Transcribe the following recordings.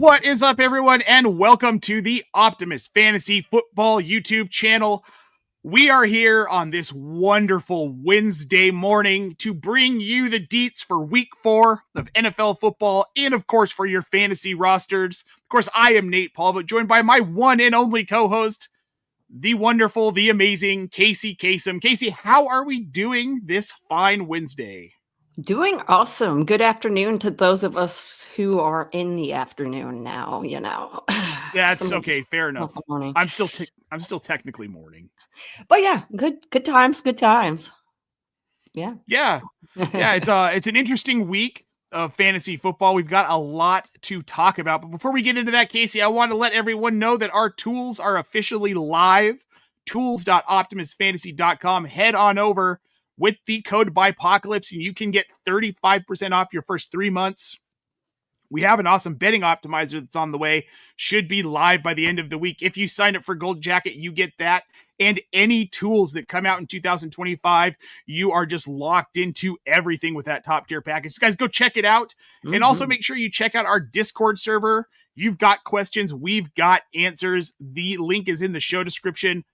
What is up, everyone, and welcome to the Optimus Fantasy Football YouTube channel. We are here on this wonderful Wednesday morning to bring you the deets for Week 4 of NFL football and, of course, for your fantasy rosters. Of course, I am Nate Polvogt, joined by my one and only co-host, the wonderful, the amazing Kacey Kasem. Kacey, how are we doing this fine Wednesday? Doing awesome. Good afternoon to those of us who are in the afternoon now, you know. That's okay, fair enough. Morning. I'm still technically morning. But yeah, good times. Yeah. Yeah. It's an interesting week of fantasy football. We've got a lot to talk about. But before we get into that, Kacey, I want to let everyone know that our tools are officially live. Tools.optimusfantasy.com. Head on over with the code BIPOCALYPSE, and you can get 35% off your first 3 months. We have an awesome betting optimizer that's on the way. Should be live by the end of the week. If you sign up for Gold Jacket, you get that. And any tools that come out in 2025, you are just locked into everything with that top tier package. So guys, go check it out. Mm-hmm. And also make sure you check out our Discord server. You've got questions. We've got answers. The link is in the show description.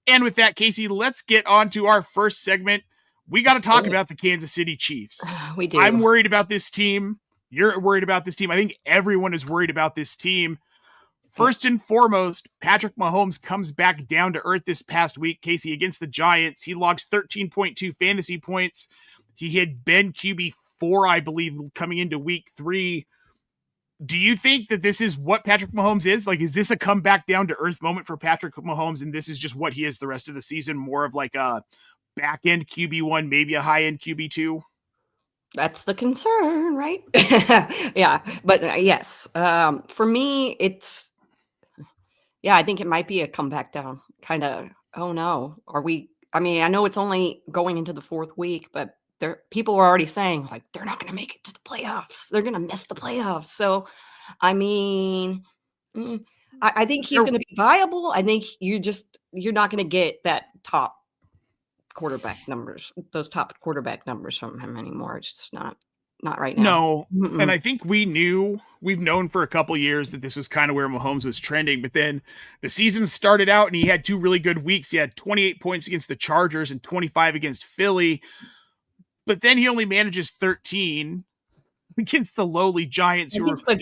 And with that, Kacey, let's get on to our first segment. We got to talk about the Kansas City Chiefs. We do. I'm worried about this team. You're worried about this team. I think everyone is worried about this team. First and foremost, Patrick Mahomes comes back down to earth this past week, Kacey, against the Giants. He logs 13.2 fantasy points. He had been QB4, I believe, coming into week 3. Do you think that this is what Patrick Mahomes is? Like, is this a come back down to earth moment for Patrick Mahomes, and this is just what he is the rest of the season, more of like a back-end QB1, maybe a high-end QB2? That's the concern, right? Yeah, but yes. For me, it's... Yeah, I think it might be a comeback down. Kind of, oh no, are we... I mean, I know it's only going into the 4th week, but people are already saying, like, they're not going to make it to the playoffs. They're going to miss the playoffs. So, I mean... I think he's going to be viable. I think you're not going to get that top quarterback numbers, those top quarterback numbers from him anymore. It's just not right now. No. And I think we've known for a couple years that this was kind of where Mahomes was trending, but then the season started out and he had 2 really good weeks. He had 28 points against the Chargers and 25 against Philly, but then he only manages 13 against the lowly Giants. Against the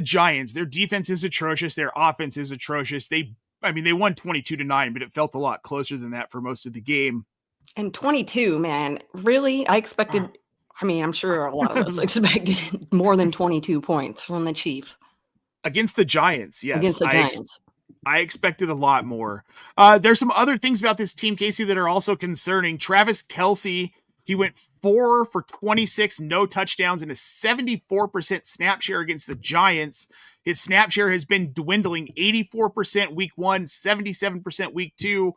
Giants. Their defense is atrocious. Their offense is atrocious. They won 22-9, but it felt a lot closer than that for most of the game. And 22, man, really? I expected, I'm sure a lot of us expected more than 22 points from the Chiefs. Against the Giants, yes. Against the Giants. I expected a lot more. There's some other things about this team, Kacey, that are also concerning. Travis Kelce, he went 4 for 26, no touchdowns, and a 74% snap share against the Giants. His snap share has been dwindling, 84% week 1, 77% week 2,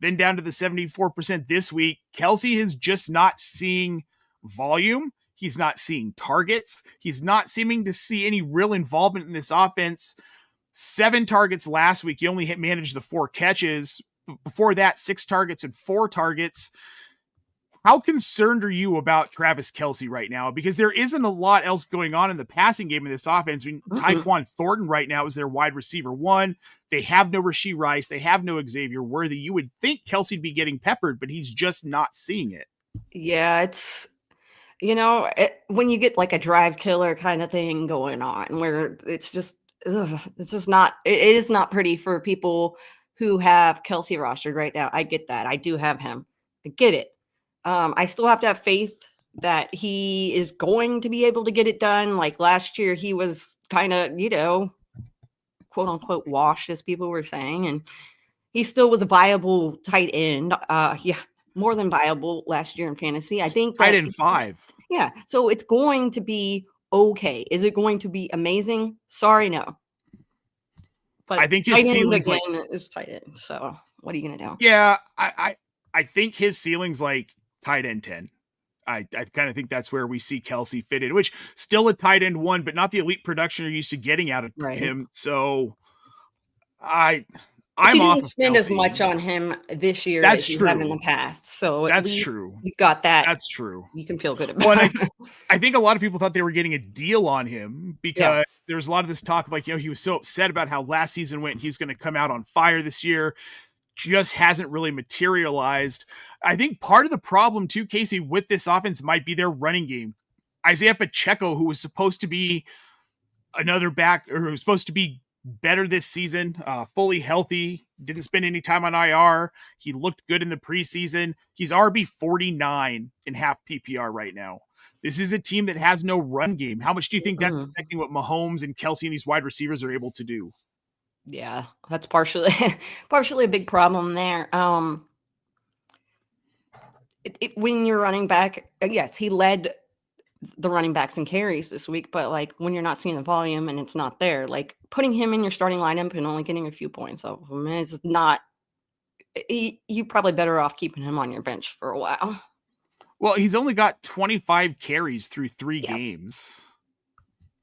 then down to the 74% this week. Kelce is just not seeing volume. He's not seeing targets. He's not seeming to see any real involvement in this offense. 7 targets last week. He only managed the 4 catches. Before that, 6 targets and 4 targets. How concerned are you about Travis Kelce right now? Because there isn't a lot else going on in the passing game in this offense. Tyquan Thornton right now is their wide receiver 1. They have no Rashee Rice. They have no Xavier Worthy. You would think Kelce'd be getting peppered, but he's just not seeing it. Yeah, it's, when you get like a drive killer kind of thing going on where it's just not, it is not pretty for people who have Kelce rostered right now. I get that. I do have him. I get it. I still have to have faith that he is going to be able to get it done. Like last year, he was kind of, quote unquote, washed, as people were saying. And he still was a viable tight end. More than viable last year in fantasy. I think tight end 5. Yeah. So it's going to be okay. Is it going to be amazing? Sorry, no. But I think his ceiling's is tight end. So what are you going to do? Yeah, I think his ceiling's like tight end 10. I kind of think that's where we see Kelce fit in, which still a tight end 1, but not the elite production you're used to getting out of him. So I But you I'm off didn't of spend as Kelce. much on him this year That's as you have in true. the past, so at That's least true. you've got that That's true. you can feel good Well, about. and I think a lot of people thought they were getting a deal on him Yeah. because there was a lot of this talk of like, he was so upset about how last season went. He was going to come out on fire this year. Just hasn't really materialized. I think part of the problem too, Casey, with this offense might be their running game. Isaiah Pacheco, who was supposed to be another back, or who was supposed to be better this season, fully healthy, didn't spend any time on IR. He looked good in the preseason. He's RB 49 in half PPR right now. This is a team that has no run game. How much do you think that's Mhm. affecting what Mahomes and Kelce and these wide receivers are able to do? Yeah, that's partially partially a big problem there. When you're running back, yes, he led the running backs and carries this week, but like when you're not seeing the volume and it's not there, like putting him in your starting lineup and only getting a few points off of him is not. You probably better off keeping him on your bench for a while. Well, he's only got 25 carries through 3 Yeah. games.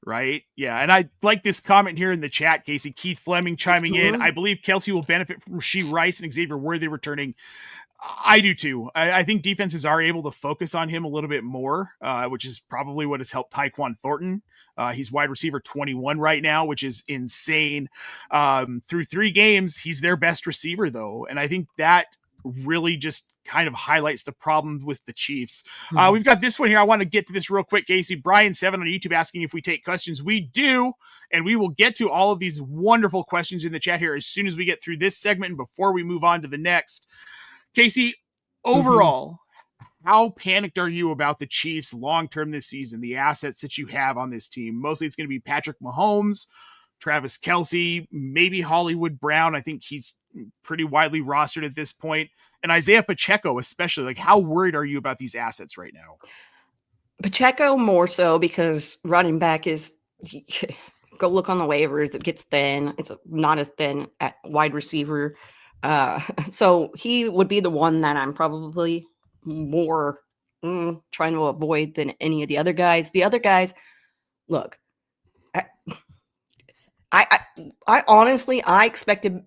Right? Yeah. And I like this comment here in the chat, Casey. Keith Fleming chiming in. Mhm. I believe Kelce will benefit from Rasheed Rice and Xavier Worthy returning. I do too. I think defenses are able to focus on him a little bit more, which is probably what has helped Tyquan Thornton. He's wide receiver 21 right now, which is insane. Through 3 games, he's their best receiver, though. And I think that really just kind of highlights the problem with the Chiefs. Mhm. We've got this one here. I want to get to this real quick, Casey. Brian7 on YouTube asking if we take questions. We do, and we will get to all of these wonderful questions in the chat here as soon as we get through this segment and before we move on to the next. Casey, overall, how panicked are you about the Chiefs long-term this season, the assets that you have on this team? Mostly it's going to be Patrick Mahomes, Travis Kelce, maybe Hollywood Brown. I think he's pretty widely rostered at this point. And Isaiah Pacheco, especially. Like, how worried are you about these assets right now? Pacheco more so because running back is go look on the waivers. It gets thin. It's not as thin at wide receiver. So he would be the one that I'm probably more trying to avoid than any of the other guys. The other guys, look, I honestly I expected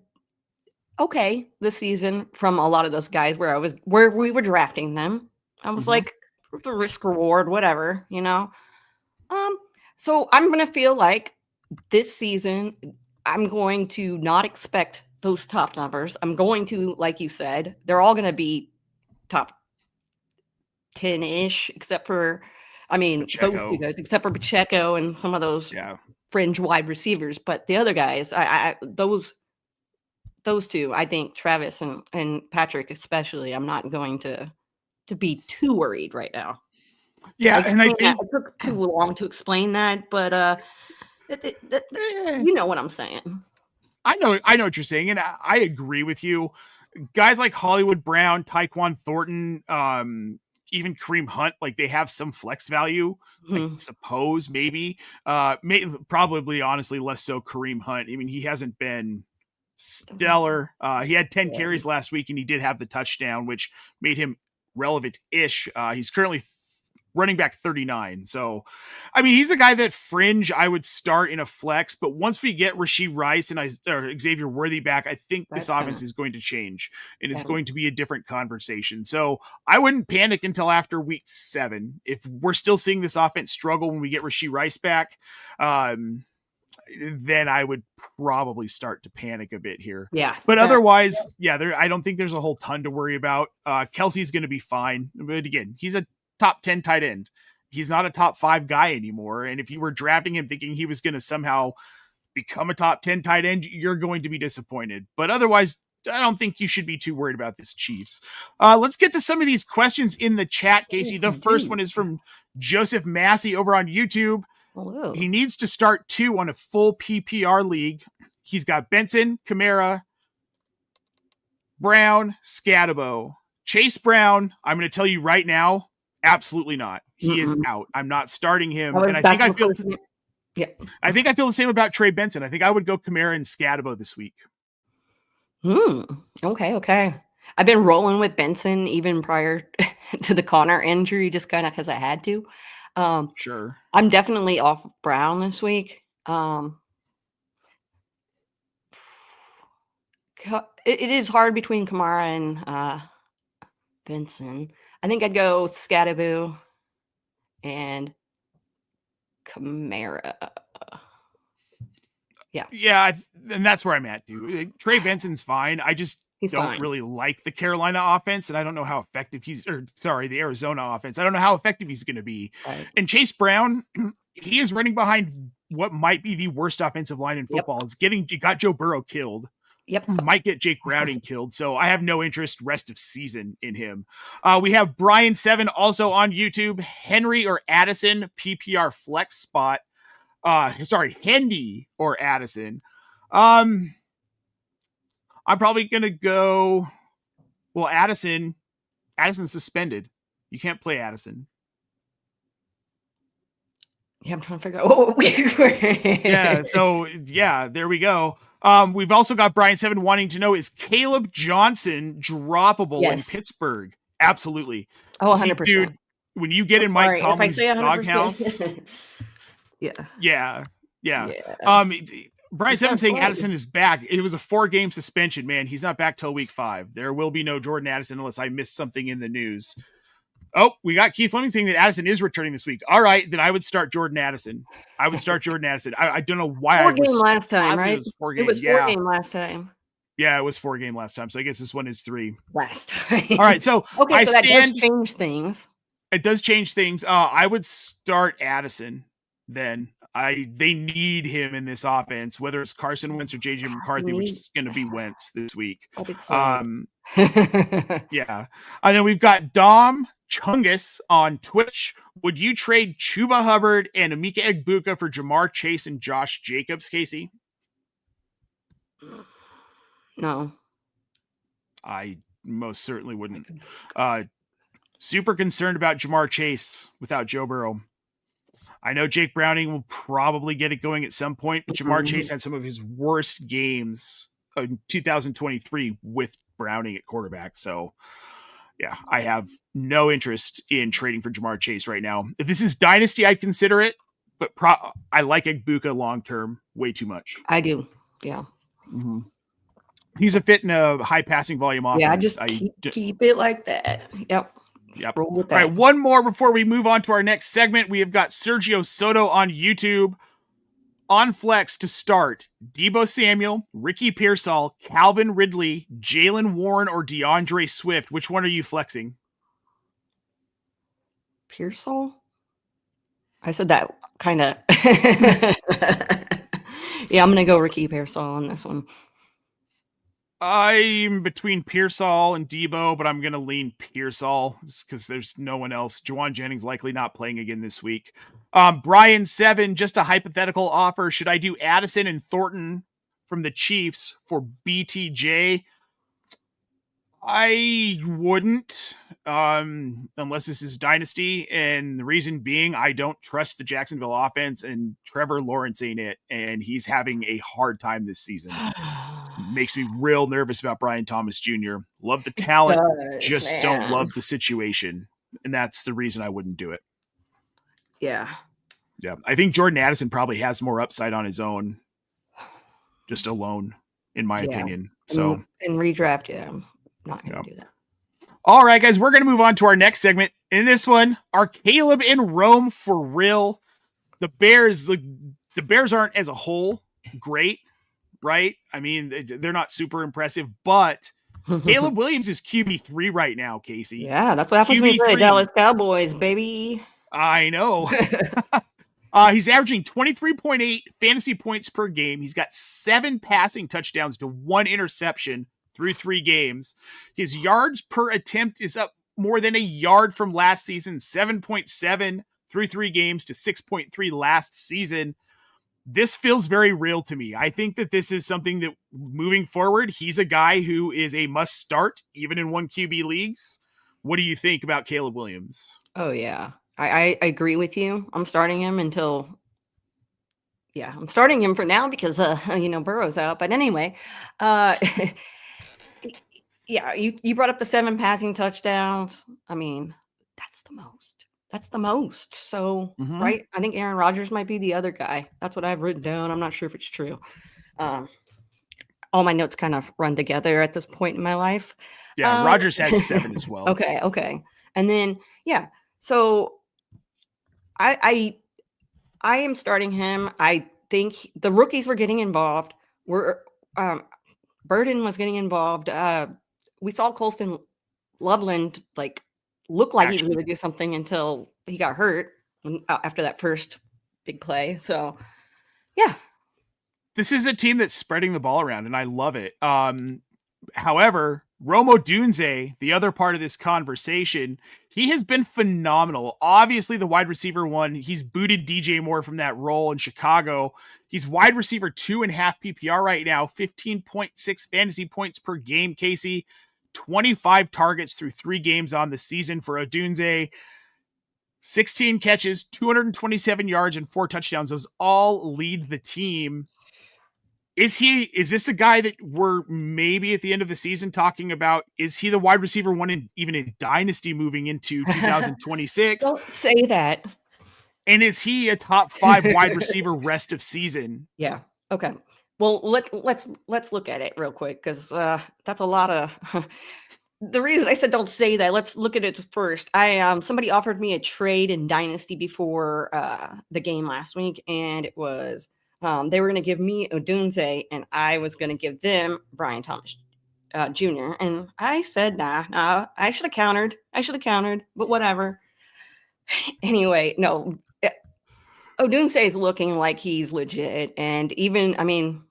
okay this season from a lot of those guys where we were drafting them. I was like the risk reward, whatever, you know. So I'm gonna feel like this season I'm going to not expect those top numbers. I'm going to, like you said, they're all gonna be top 10-ish, except for those two Pacheco. guys, except for Pacheco and some of those Yeah. fringe wide receivers. But the other guys, those two, I think Travis and Patrick especially, I'm not going to be too worried right now. Yeah, and I think it took too long to explain that, but you know what I'm saying. I know what you're saying, and I agree with you. Guys like Hollywood Brown, Tyquan Thornton, even Kareem Hunt, like they have some flex value. I suppose maybe, probably honestly less so Kareem Hunt. I mean, he hasn't been stellar. He had 10 carries last week, and he did have the touchdown, which made him relevant-ish. He's currently running back 39. So, I mean, he's a guy that fringe I would start in a flex, but once we get Rasheed Rice and Xavier Worthy back, I think this offense is going to change, and it's going to be a different conversation. So I wouldn't panic until after week 7. If we're still seeing this offense struggle when we get Rasheed Rice back, then I would probably start to panic a bit here. Yeah. But otherwise, I don't think there's a whole ton to worry about. Kelce's going to be fine. But again, he's a top 10 tight end. He's not a top 5 guy anymore. And if you were drafting him thinking he was going to somehow become a top 10 tight end, you're going to be disappointed. But otherwise, I don't think you should be too worried about this Chiefs. Let's get to some of these questions in the chat, Casey. The first one is from Joseph Massey over on YouTube. Whoa. He needs to start 2 on a full PPR league. He's got Benson, Kamara, Brown, Scatabo. Chase Brown, I'm going to tell you right now, absolutely not. He is out. I'm not starting him. And I think I feel the same about Trey Benson. I think I would go Kamara and Scatabo this week. Okay. I've been rolling with Benson even prior to the Connor injury, just kind of because I had to. Sure. I'm definitely off Brown this week. it is hard between Kamara and Benson. I think I'd go Scattaboo and Kamara. Yeah, and that's where I'm at, dude. Trey Benson's fine. I just He's don't fine. really like the Carolina offense, and I don't know how effective the Arizona offense. I don't know how effective he's going to be. Right. And Chase Brown, he is running behind what might be the worst offensive line in football. It got Joe Burrow killed. Yep. Might get Jake Browning killed. So I have no interest rest of season in him. We have Brian 7 also on YouTube. Henry or Addison, PPR flex spot. Hendy or Addison. I'm probably gonna go. Well, Addison's suspended. You can't play Addison. Yeah, I'm trying to figure out what Yeah, so yeah, there we go. We've also got Brian 7 wanting to know, is Caleb Johnson droppable in Pittsburgh? Absolutely. Oh, 100%. Dude, when you get in Mike Tomlin's doghouse. Yeah. Brian 7 saying Addison is back. It was a 4-game suspension, man. He's not back till week 5. There will be no Jordan Addison unless I missed something in the news. Oh, we got Keith Fleming saying that Addison is returning this week. All right, then I would start Jordan Addison. I don't know why. 4 game last time, right? It was 4 game. It was 4 game last time. Yeah, it was 4 game last time. So I guess this one is 3. Last time. All right, so okay, so that does change things. It does change things. I would start Addison then. They need him in this offense, whether it's Carson Wentz or JJ McCarthy, which is going to be Wentz this week. Yeah. And then we've got Dom Chungus on Twitch. Would you trade Chuba Hubbard and Emeka Egbuka for Jamar Chase and Josh Jacobs, Kacey? No. I most certainly wouldn't. Super concerned about Jamar Chase without Joe Burrow. I know Jake Browning will probably get it going at some point, but Jamar Chase had some of his worst games in 2023 with Browning at quarterback. So, yeah, I have no interest in trading for Jamar Chase right now. If this is Dynasty, I'd consider it, but I like Egbuka long-term way too much. I do, yeah. Mm-hmm. He's a fit in a high passing volume offense. Yeah, just keep it like that. Yep. All right, one more before we move on to our next segment. We have got Sergio Soto on YouTube. On flex to start, Deebo Samuel, Ricky Pearsall, Calvin Ridley, Jalen Warren, or DeAndre Swift. Which one are you flexing? Pearsall? I said that kind of. Yeah, I'm going to go Ricky Pearsall on this one. I'm between Pearsall and Deebo, but I'm going to lean Pearsall because there's no one else. Juwan Jennings likely not playing again this week. Brian 7, just a hypothetical offer. Should I do Addison and Thornton from the Chiefs for BTJ? I wouldn't, unless this is Dynasty. And the reason being, I don't trust the Jacksonville offense, and Trevor Lawrence ain't it. And he's having a hard time this season. Makes me real nervous about Brian Thomas Jr. Love the talent, don't love the situation. And that's the reason I wouldn't do it. Yeah. I think Jordan Addison probably has more upside on his own, just alone, in my opinion. So in redraft, I'm not going to do that. All right, guys, we're going to move on to our next segment. In this one, are Caleb in Rome for real? The Bears aren't as a whole great, right? I mean, they're not super impressive, but Caleb Williams is QB3 right now, Kacey. Yeah, that's what happens when you play Dallas Cowboys, baby. I know. He's averaging 23.8 fantasy points per game. He's got 7 passing touchdowns to 1 interception through 3 games. His yards per attempt is up more than a yard from last season, 7.7 through 3 games to 6.3 last season. This feels very real to me. I think that this is something that moving forward, he's a guy who is a must start, even in 1 QB leagues. What do you think about Caleb Williams? Oh, yeah. I agree with you. I'm starting him until, I'm starting him for now because, Burrow's out. But anyway, you brought up the 7 passing touchdowns. I mean, that's the most. So, right? I think Aaron Rodgers might be the other guy. That's what I've written down. I'm not sure if it's true. all my notes kind of run together at this point in my life. Yeah, Rodgers has 7 as well. Okay. And then, yeah, so I am starting him. I think the rookies were getting involved. Um, Burden was getting involved. We saw Colston Loveland look like he was Actually, going to do something until he got hurt after that first big play. So, yeah. this is a team that's spreading the ball around, and I love it. However, Odunze, the other part of this conversation, he has been phenomenal. Obviously, the wide receiver one, he's booted DJ Moore from that role in Chicago. He's wide receiver 2.5 PPR right now, 15.6 fantasy points per game, Kacey. 25 targets through 3 games on the season for Odunze. 16 catches, 227 yards, and 4 touchdowns. Those all lead the team. Is this a guy that we're maybe at the end of the season talking about? Is he the wide receiver one even in Dynasty moving into 2026? Don't say that. And is he a top 5 wide receiver rest of season? Yeah. Okay. Well, let's look at it real quick, because that's a lot of. The reason I said don't say that, let's look at it first. Somebody offered me a trade in Dynasty before the game last week, and it was they were going to give me Odunze, and I was going to give them Brian Thomas Jr. And I said, nah, I should have countered, but whatever. Anyway, no, Odunze is looking like he's legit, and even, I mean,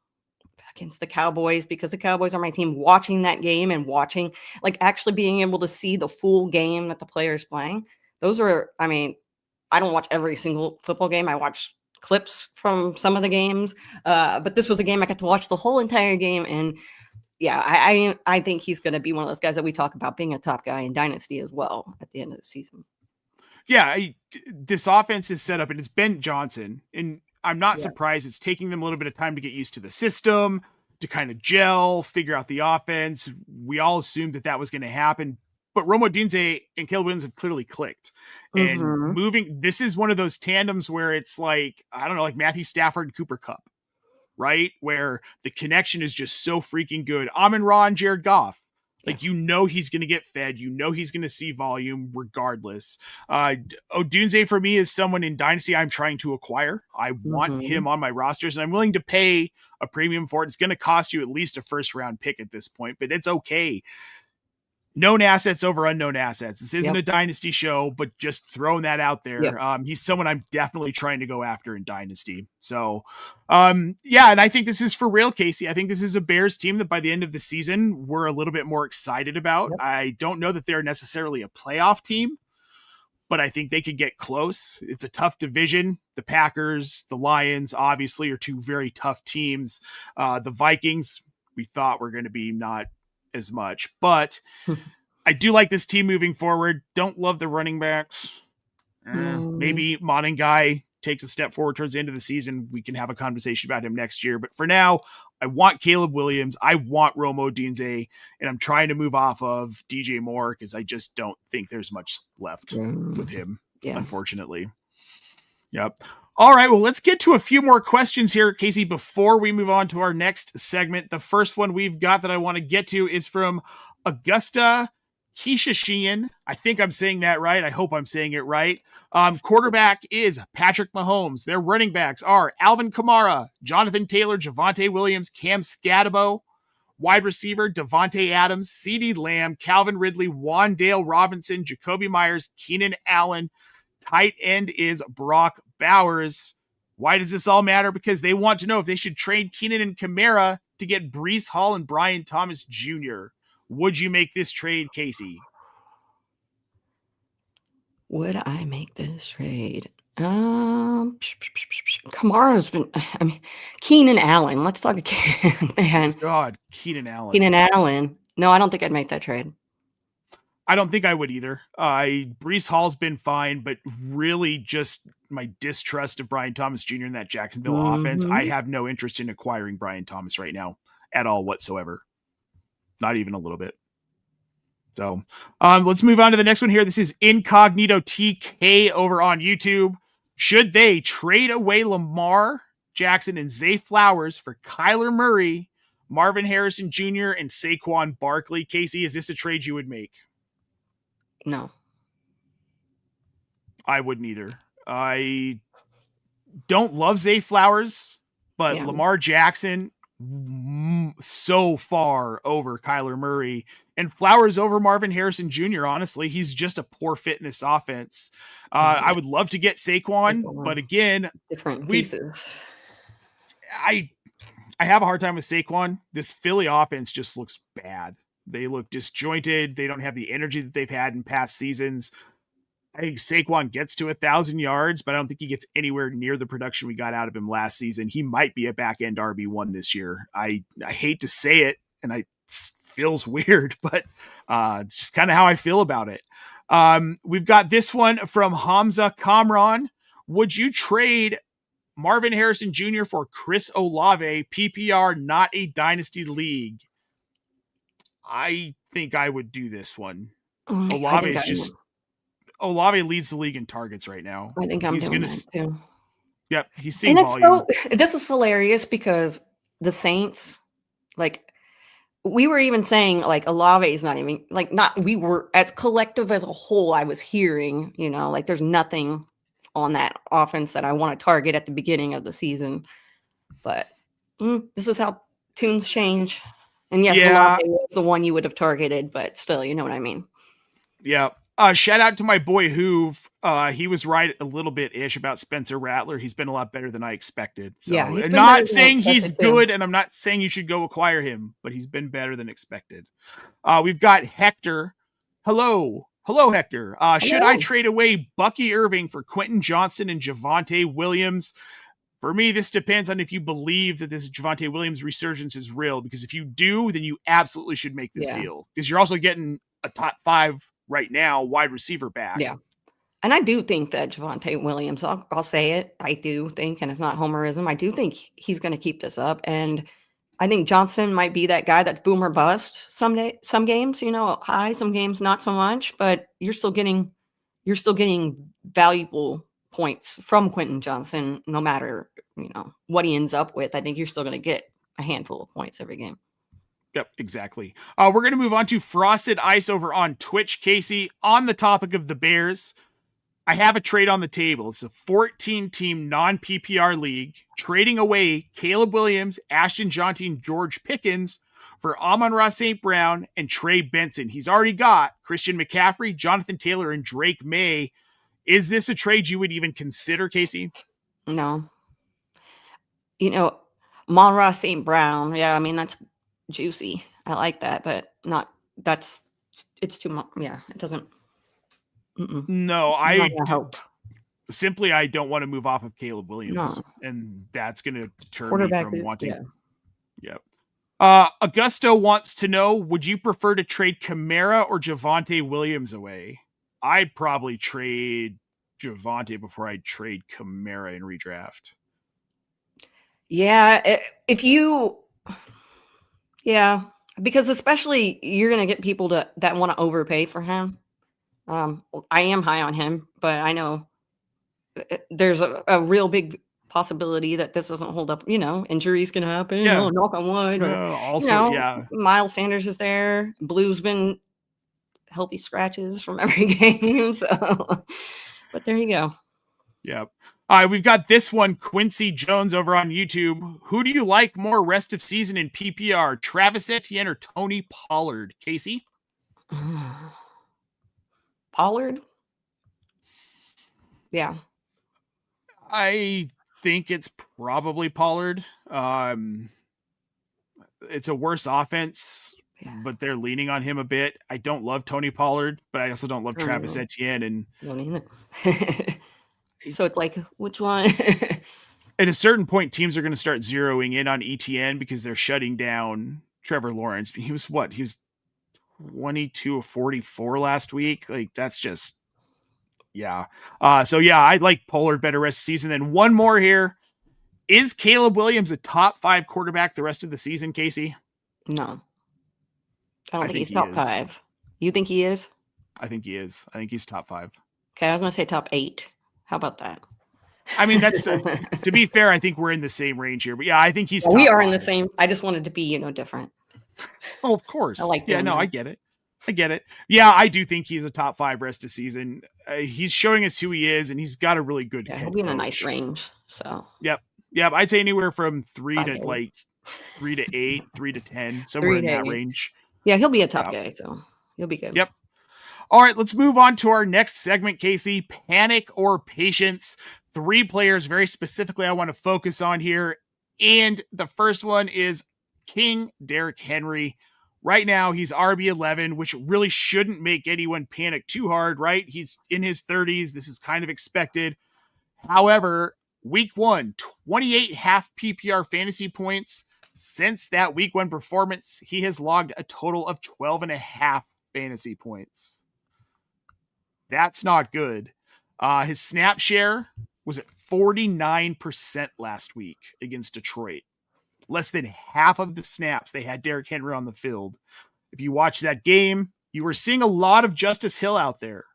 against the Cowboys, because the Cowboys are my team, watching that game and actually being able to see the full game that the player's playing. Those are, I mean, I don't watch every single football game. I watch clips from some of the games, but this was a game I got to watch the whole entire game. And yeah, I think he's going to be one of those guys that we talk about being a top guy in Dynasty as well at the end of the season. Yeah, this offense is set up, and it's Ben Johnson, and I'm not surprised. It's taking them a little bit of time to get used to the system, to kind of gel, figure out the offense. We all assumed that was going to happen, but Odunze and Caleb Williams have clearly clicked. And this is one of those tandems where it's like, I don't know, like Matthew Stafford and Cooper Kupp, right? Where the connection is just so freaking good. Amon-Ra and Jared Goff. Like, he's going to get fed. He's going to see volume regardless. Odunze for me is someone in Dynasty I'm trying to acquire. I want him on my rosters, and I'm willing to pay a premium for it. It's going to cost you at least a first-round pick at this point, but it's okay. Known assets over unknown assets. This isn't a Dynasty show, but just throwing that out there. He's someone I'm definitely trying to go after in Dynasty. So, and I think this is for real, Kacey. I think this is a Bears team that by the end of the season, we're a little bit more excited about. I don't know that they're necessarily a playoff team, but I think they could get close. It's a tough division. The Packers, the Lions, obviously, are 2 very tough teams. The Vikings, we thought were going to be not as much, but I do like this team moving forward. Don't love the running backs. Maybe Monangai takes a step forward towards the end of the season. We can have a conversation about him next year, but for now, I want Caleb Williams. I want Odunze, and I'm trying to move off of DJ Moore because I just don't think there's much left with him, unfortunately. Yep. All right, well, let's get to a few more questions here, Kacey, before we move on to our next segment. The first one we've got that I want to get to is from Augusta Kishashian. I think I'm saying that right. I hope I'm saying it right. Quarterback is Patrick Mahomes. Their running backs are Alvin Kamara, Jonathan Taylor, Javonte Williams, Cam Scatabo. Wide receiver, Devontae Adams, CeeDee Lamb, Calvin Ridley, Wan'Dale Robinson, Jacoby Myers, Keenan Allen. Tight end is Brock Bowers. Why does this all matter? Because they want to know if they should trade Keenan and Kamara to get Breece Hall and Brian Thomas Jr. Would you make this trade, Kacey? Would I make this trade? Kamara's been, I mean, Keenan Allen. Let's talk again, man. God, Keenan Allen. Keenan Allen. No, I don't think I'd make that trade. I don't think I would either. Breece Hall's been fine, but really just my distrust of Brian Thomas Jr. in that Jacksonville offense. I have no interest in acquiring Brian Thomas right now at all whatsoever. Not even a little bit. So let's move on to the next one here. This is Incognito TK over on YouTube. Should they trade away Lamar Jackson and Zay Flowers for Kyler Murray, Marvin Harrison Jr. and Saquon Barkley. Kacey, is this a trade you would make? No. I wouldn't either. I don't love Zay Flowers, but Yeah. Lamar Jackson so far over Kyler Murray, and Flowers over Marvin Harrison Jr. Honestly, he's just a poor fit in this offense. I would love to get Saquon, but again, different pieces. I have a hard time with Saquon. This Philly offense just looks bad. They look disjointed. They don't have the energy that they've had in past seasons. I think Saquon gets to 1,000 yards, but I don't think he gets anywhere near the production we got out of him last season. He might be a back-end RB1 this year. I hate to say it, and it feels weird, but it's just kind of how I feel about it. We've got this one from Hamza Kamran. Would you trade Marvin Harrison Jr. for Chris Olave, PPR, not a dynasty league? I think I would do this one. Olave leads the league in targets right now. I think he's doing that too. Yep, he's seeing volume. This is hilarious because the Saints, like, we were even saying, like, Olave is not even, like, we were, as collective as a whole, I was hearing, like, there's nothing on that offense that I want to target at the beginning of the season. But this is how tunes change. And yes, Olave was the one you would have targeted, but still, you know what I mean. Yeah. Shout out to my boy Hoove. He was right a little bit ish about Spencer Rattler. He's been a lot better than I expected. So yeah, I'm not saying he's good, and I'm not saying you should go acquire him, but he's been better than expected. We've got Hector. Hello, Hector. Should I trade away Bucky Irving for Quentin Johnson and Javonte Williams? For me, this depends on if you believe that this Javonte Williams resurgence is real, because if you do, then you absolutely should make this deal, because you're also getting a top 5 right now wide receiver back. Yeah. And I do think that Javonte Williams, I'll say it, I do think, and it's not homerism, I do think he's going to keep this up. And I think Johnson might be that guy that's boom or bust some games, high, some games not so much, but you're still getting valuable points from Quentin Johnson, no matter, what he ends up with. I think you're still going to get a handful of points every game. Yep, exactly. We're going to move on to Frosted Ice over on Twitch. Kacey, on the topic of the Bears, I have a trade on the table. It's a 14-team non-PPR league, trading away Caleb Williams, Ashton Jonty, and George Pickens for Amon-Ra St. Brown and Trey Benson. He's already got Christian McCaffrey, Jonathan Taylor, and Drake May. Is this a trade you would even consider, Kacey? No. Amon-Ra St. Brown, yeah, I mean, that's juicy. I like that, but it's too much. Yeah, it doesn't. No, I don't want to move off of Caleb Williams, and that's going to deter me from wanting. Yeah. Augusto wants to know: would you prefer to trade Kamara or Javonte Williams away? I'd probably trade Javonte before I trade Kamara in redraft. Yeah, because especially you're going to get people that want to overpay for him. I am high on him, but I know there's a real big possibility that this doesn't hold up. Injuries can happen. Knock on wood. Miles Sanders is there. Blue's been healthy scratches from every game. So, but there you go. Yep. All right, we've got this one, Quincy Jones over on YouTube. Who do you like more rest of season in PPR, Travis Etienne or Tony Pollard? Kacey? Pollard? Yeah. I think it's probably Pollard. It's a worse offense, but they're leaning on him a bit. I don't love Tony Pollard, but I also don't love Travis Etienne. And don't either. So it's like, which one? At a certain point, teams are going to start zeroing in on Etienne because they're shutting down Trevor Lawrence. He was 22 of 44 last week. Like, that's just, yeah. I like Pollard better rest of the season. Then one more here. Is Caleb Williams a top 5 quarterback the rest of the season, Kacey? No. I don't think he's top 5. You think he is? I think he is. I think he's top 5. Okay, I was going to say top 8. How about that? I mean, that's to be fair, I think we're in the same range here. But yeah, I think he's we top are 5. in the same. I just wanted to be, different. Oh, of I course. like Yeah, doing no, that. I get it. I get it. Yeah, I do think he's a top 5 rest of season. He's showing us who he is, and he's got a really good Yeah, he'll head be in a nice coach. range. So Yep. Yep. I'd say anywhere from 3 5 to days. 3 to 8, 3 to 10, somewhere 3 in that days. range. Yeah, he'll be a top Yeah. guy, so he'll be good. Yep. All right, let's move on to our next segment, Kacey. Panic or patience. 3 players very specifically I want to focus on here. And the first one is King Derrick Henry. Right now, he's RB11, which really shouldn't make anyone panic too hard, right? He's in his 30s. This is kind of expected. However, week 1, 28 half PPR fantasy points. Since that week 1 performance, he has logged a total of 12 and a half fantasy points. That's not good. His snap share was at 49% last week against Detroit. Less than half of the snaps they had Derrick Henry on the field. If you watch that game, you were seeing a lot of Justice Hill out there,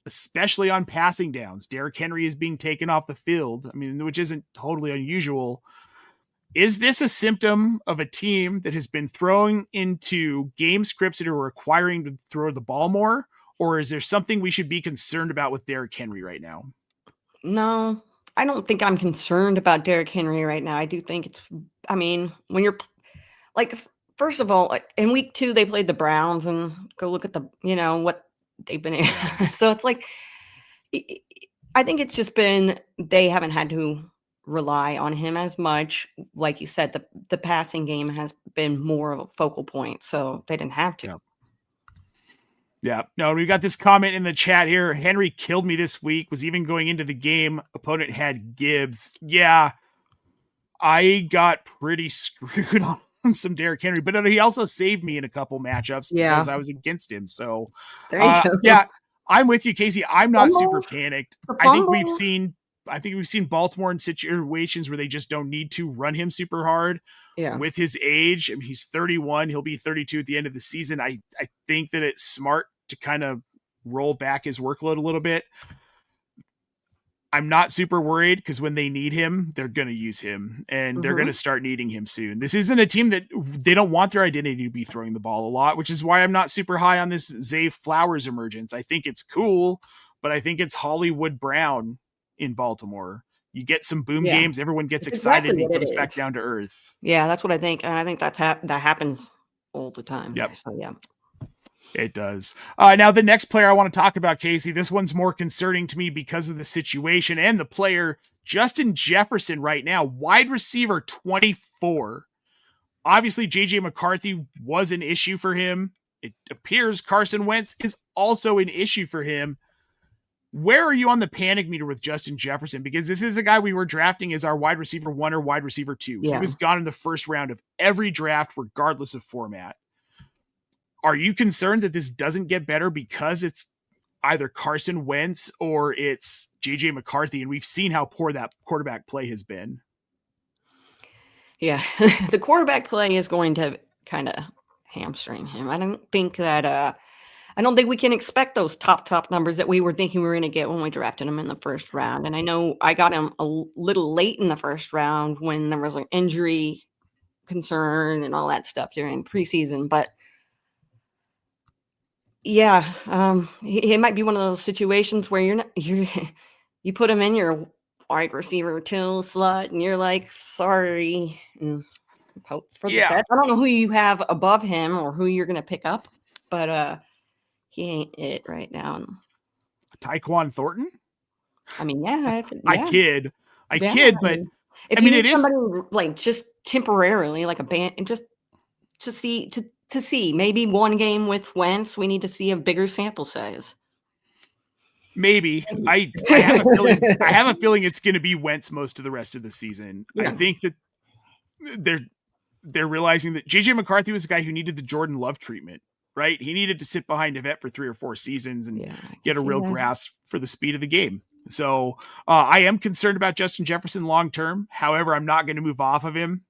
especially on passing downs. Derrick Henry is being taken off the field, which isn't totally unusual. Is this a symptom of a team that has been throwing into game scripts that are requiring to throw the ball more? Or is there something we should be concerned about with Derrick Henry right now? No, I don't think I'm concerned about Derrick Henry right now. I do think when you're like, first of all, in week 2, they played the Browns, and go look at what they've been. So it's like, I think it's just been, they haven't had to rely on him as much. Like you said, the passing game has been more of a focal point, so they didn't have to. Yeah. Yeah. No, we got this comment in the chat here. Henry killed me this week, was even going into the game. Opponent had Gibbs. Yeah. I got pretty screwed on some Derrick Henry, but he also saved me in a couple matchups because I was against him. So, there you go. Yeah, I'm with you, Kacey. I'm not super panicked. I think we've seen Baltimore in situations where they just don't need to run him super hard. Yeah. With his age, he's 31. He'll be 32 at the end of the season. I think that it's smart to kind of roll back his workload a little bit. I'm not super worried because when they need him, they're going to use him, and they're going to start needing him soon. This isn't a team that they don't want their identity to be throwing the ball a lot, which is why I'm not super high on this Zay Flowers emergence. I think it's cool, but I think it's Hollywood Brown in Baltimore. You get some boom games, everyone gets excited, and he comes back down to earth. Yeah, that's what I think, and I think that happens all the time. Yep. So yeah. It does. Now, the next player I want to talk about, Kacey, this one's more concerning to me because of the situation and the player, Justin Jefferson right now, wide receiver 24. Obviously, J.J. McCarthy was an issue for him. It appears Carson Wentz is also an issue for him. Where are you on the panic meter with Justin Jefferson? Because this is a guy we were drafting as our wide receiver 1 or wide receiver 2. Yeah. He was gone in the first round of every draft, regardless of format. Are you concerned that this doesn't get better because it's either Carson Wentz or it's J.J. McCarthy? And we've seen how poor that quarterback play has been. Yeah, the quarterback play is going to kind of hamstring him. I don't think we can expect those top numbers that we were thinking we were going to get when we drafted him in the first round. And I know I got him a little late in the first round when there was an injury concern and all that stuff during preseason. But yeah, it might be one of those situations where you put him in your wide receiver 2 slot and you're like, sorry. And hope for the best. I don't know who you have above him or who you're going to pick up, but he ain't it right now. Tyquan Thornton? Yeah. I kid, but if you need somebody like just temporarily, like a band, and just to see maybe one game with Wentz, we need to see a bigger sample size. Maybe. I have a feeling it's going to be Wentz most of the rest of the season. Yeah. I think that they're realizing that J.J. McCarthy was a guy who needed the Jordan Love treatment, right? He needed to sit behind a vet for 3 or 4 seasons and get a real grasp for the speed of the game. So I am concerned about Justin Jefferson long-term. However, I'm not going to move off of him.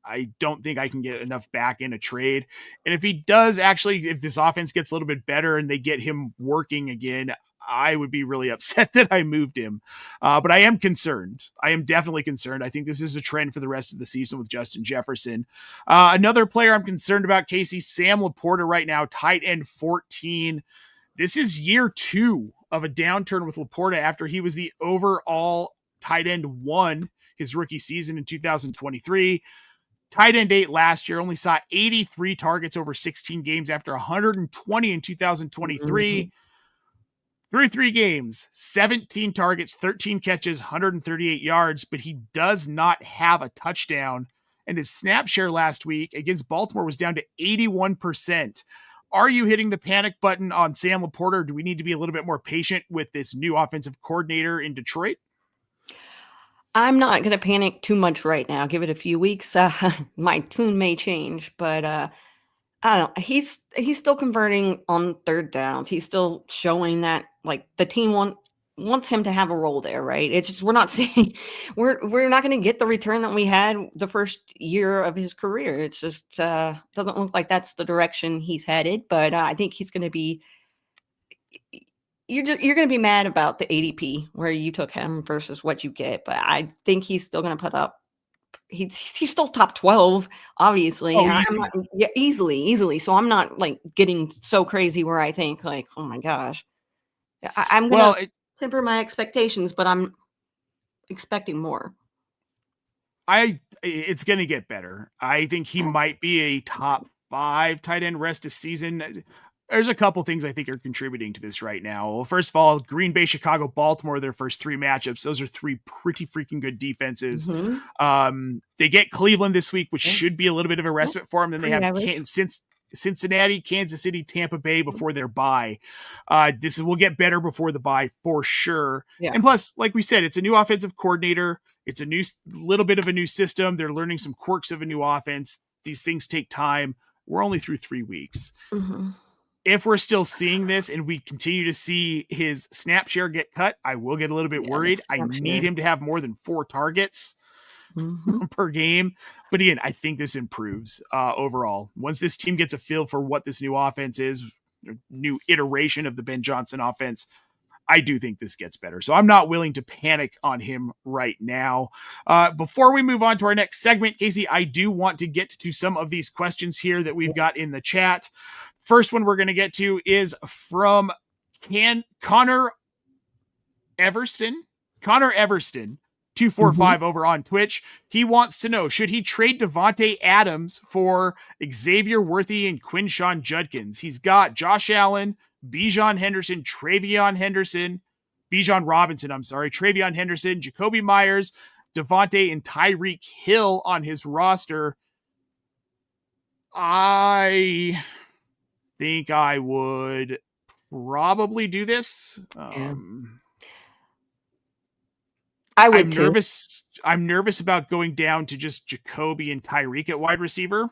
I don't think I can get enough back in a trade. And if he does actually, if this offense gets a little bit better and they get him working again, I would be really upset that I moved him. But I am concerned. I am definitely concerned. I think this is a trend for the rest of the season with Justin Jefferson. Another player I'm concerned about, Kacey, Sam LaPorta right now, tight end 14. This is year 2 of a downturn with LaPorta after he was the overall tight end 1 his rookie season in 2023. Tight end 8 last year, only saw 83 targets over 16 games after 120 in 2023. Mm-hmm. Through 3 games, 17 targets, 13 catches, 138 yards, but he does not have a touchdown. And his snap share last week against Baltimore was down to 81%. Are you hitting the panic button on Sam LaPorta, or do we need to be a little bit more patient with this new offensive coordinator in Detroit? I'm not going to panic too much right now. Give it a few weeks. My tune may change, but I don't know. He's still converting on third downs. He's still showing that like the team wants him to have a role there, right? It's just we're not seeing we're not going to get the return that we had the first year of his career. It's just doesn't look like that's the direction he's headed. But I think he's going to be. You're going to be mad about the ADP where you took him versus what you get, but I think he's still going to put up. He's still top 12, obviously. Oh, easily. So I'm not like getting so crazy where I think like, oh my gosh, I'm going to temper my expectations, but I'm expecting more. It's going to get better. I think he might be a top 5 tight end rest of season. There's a couple things I think are contributing to this right now. Well, first of all, Green Bay, Chicago, Baltimore, their first 3 matchups. Those are 3 pretty freaking good defenses. Mm-hmm. They get Cleveland this week, which should be a little bit of a respite for them. Then they have Cincinnati, Kansas City, Tampa Bay before their bye. Will get better before the bye for sure. Yeah. And plus, like we said, it's a new offensive coordinator. It's a little bit of a new system. They're learning some quirks of a new offense. These things take time. We're only through 3 weeks. Mm-hmm. If we're still seing this and we continue to see his snap share get cut, I will get a little bit worried. I need him to have more than 4 targets per game. But again, I think this improves overall. Once this team gets a feel for what this new offense is, new iteration of the Ben Johnson offense, I do think this gets better. So I'm not willing to panic on him right now. Before we move on to our next segment, Kacey, I do want to get to some of these questions here that we've got in the chat. First one we're going to get to is from Connor Everston. 245 over on Twitch. He wants to know, should he trade Davante Adams for Xavier Worthy and Quinshawn Judkins? He's got Josh Allen, Bijan Robinson, Travion Henderson, Jacoby Myers, Davante, and Tyreek Hill on his roster. I think I would probably do this. I would too. I'm nervous about going down to just Jacoby and Tyreek at wide receiver.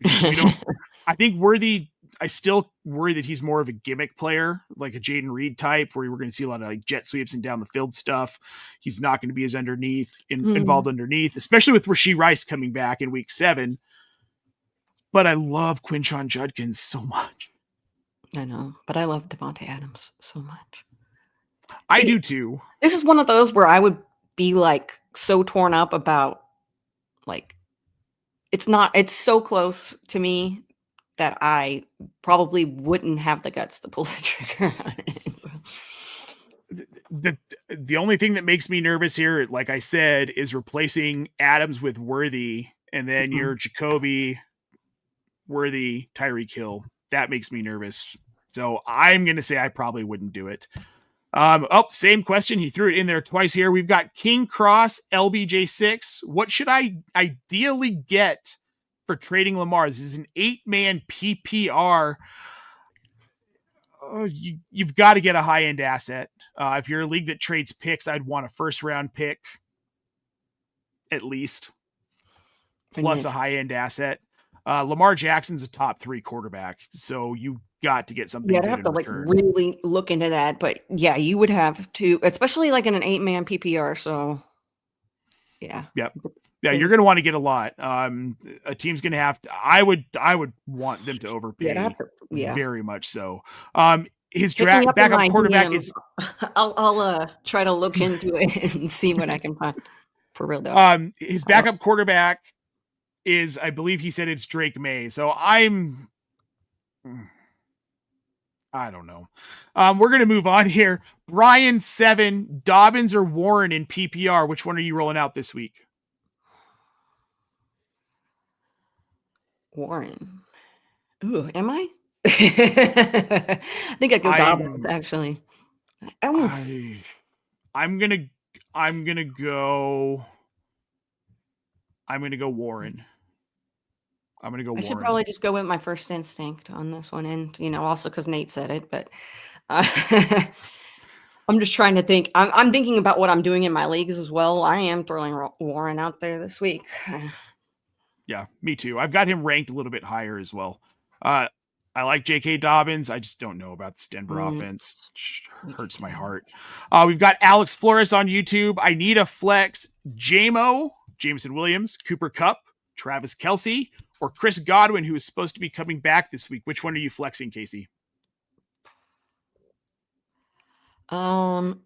I think Worthy, I still worry that he's more of a gimmick player, like a Jaden Reed type, where we're going to see a lot of like jet sweeps and down the field stuff. He's not going to be as involved underneath, especially with Rashee Rice coming back in week 7. But I love Quinshawn Judkins so much. I know, but I love Davante Adams so much. I do too. This is one of those where I would be like so torn up about like it's so close to me that I probably wouldn't have the guts to pull the trigger on it. So. The only thing that makes me nervous here, like I said, is replacing Adams with Worthy, and then your Jacoby, Worthy, Tyreek Hill. That makes me nervous. So I'm going to say I probably wouldn't do it. Same question. He threw it in there twice here. We've got King Cross LBJ6. What should I ideally get for trading Lamar? This is an 8-man PPR. You've got to get a high-end asset. If you're a league that trades picks, I'd want a first-round pick at least, plus a high-end asset. Lamar Jackson's a top 3 quarterback, so you got to get something. Yeah, I'd have to like really look into that, but yeah, you would have to, especially like in an 8-man PPR. So, yeah. Yep. Yeah, you're going to want to get a lot. A team's going to have to. I would want them to overpay. Yeah. Very much so. His Hit me up in backup my quarterback DMs. is. I'll try to look into it and see what I can find. For real though. His backup quarterback is, I believe he said it's Drake May. So I don't know. We're going to move on here. Brian 7, Dobbins or Warren in PPR. Which one are you rolling out this week? Warren. Ooh, am I? I think I go Dobbins, actually. I'm gonna go Warren. I should probably just go with my first instinct on this one, and also because Nate said it. But I'm just trying to think. I'm thinking about what I'm doing in my leagues as well. I am throwing Warren out there this week. Yeah, me too. I've got him ranked a little bit higher as well. I like J.K. Dobbins. I just don't know about this Denver offense. Hurts my heart. We've got Alex Flores on YouTube. I need a flex. Jameson Williams, Cooper Kupp, Travis Kelce, or Chris Godwin, who is supposed to be coming back this week. Which one are you flexing, Casey? Probably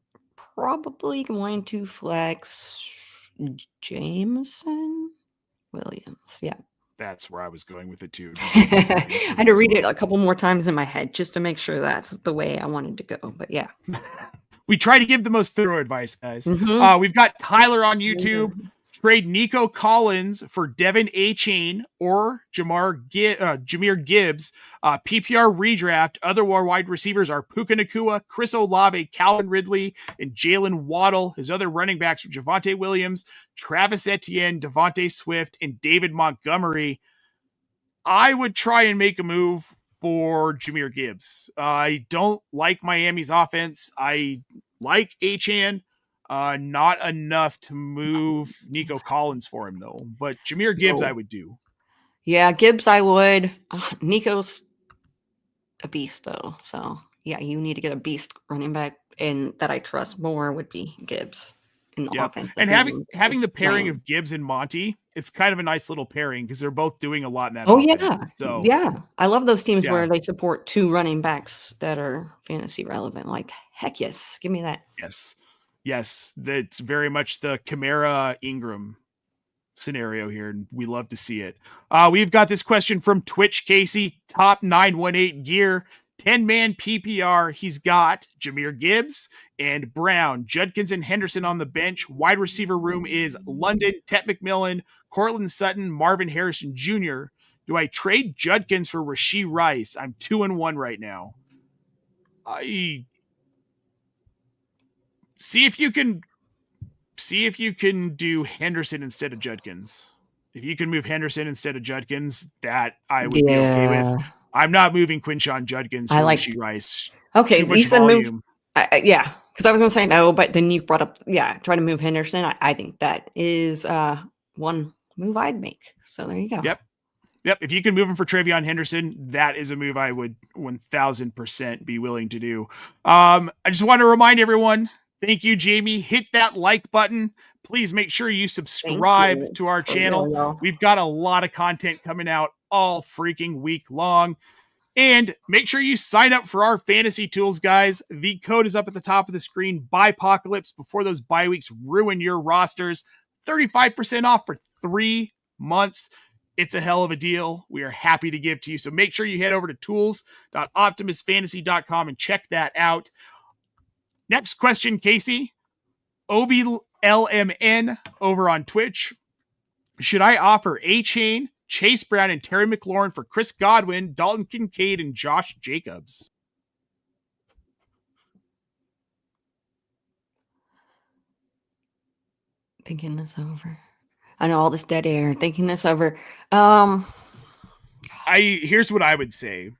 going to flex Jameson Williams. Yeah. That's where I was going with it too. I had to read it a couple more times in my head just to make sure that's the way I wanted to go. But yeah. We try to give the most thorough advice, guys. We've got Tyler on YouTube. Trade Nico Collins for Devin Achane or Jahmyr Gibbs. PPR redraft. Other wide receivers are Puka Nacua, Chris Olave, Calvin Ridley, and Jalen Waddle. His other running backs are Javonte Williams, Travis Etienne, Devontae Swift, and David Montgomery. I would try and make a move for Jahmyr Gibbs. I don't like Miami's offense. I like Achane. Not enough to move Nico Collins for him, though. But Jahmyr Gibbs, I would do. Yeah, Gibbs, I would. Nico's a beast, though. So, yeah, you need to get a beast running back, and that I trust more would be Gibbs in the offense. And having the pairing of Gibbs and Monty, it's kind of a nice little pairing because they're both doing a lot in that offense. Yeah. So, yeah. I love those teams where they support two running backs that are fantasy relevant. Like, heck yes. Give me that. Yes, that's very much the Kamara Ingram scenario here, and we love to see it. We've got this question from Twitch, Casey. Top 918 gear, 10-man PPR. He's got Jahmyr Gibbs and Brown, Judkins and Henderson on the bench. Wide receiver room is London, Tet McMillan, Cortland Sutton, Marvin Harrison Jr. Do I trade Judkins for Rashee Rice? I'm 2-1 right now. See if you can do Henderson instead of Judkins. If you can move Henderson instead of Judkins, that I would be okay with. I'm not moving Quinshon Judkins for Rashee Rice. Okay, too much volume. Yeah, because I was going to say no, but then you brought up, try to move Henderson. I think that is one move I'd make. So there you go. Yep. If you can move him for Travion Henderson, that is a move I would 1000% be willing to do. I just want to remind everyone, thank you, Jamie. Hit that like button. Please make sure you subscribe to our channel. We've got a lot of content coming out all freaking week long. And make sure you sign up for our fantasy tools, guys. The code is up at the top of the screen. Buypocalypse, before those bye weeks ruin your rosters. 35% off for 3 months. It's a hell of a deal. We are happy to give to you. So make sure you head over to tools.optimusfantasy.com and check that out. Next question, Casey. OBLMN over on Twitch. Should I offer Achane, Chase Brown, and Terry McLaurin for Chris Godwin, Dalton Kincaid, and Josh Jacobs? Thinking this over. I know all this dead air. Thinking this over. Here's what I would say.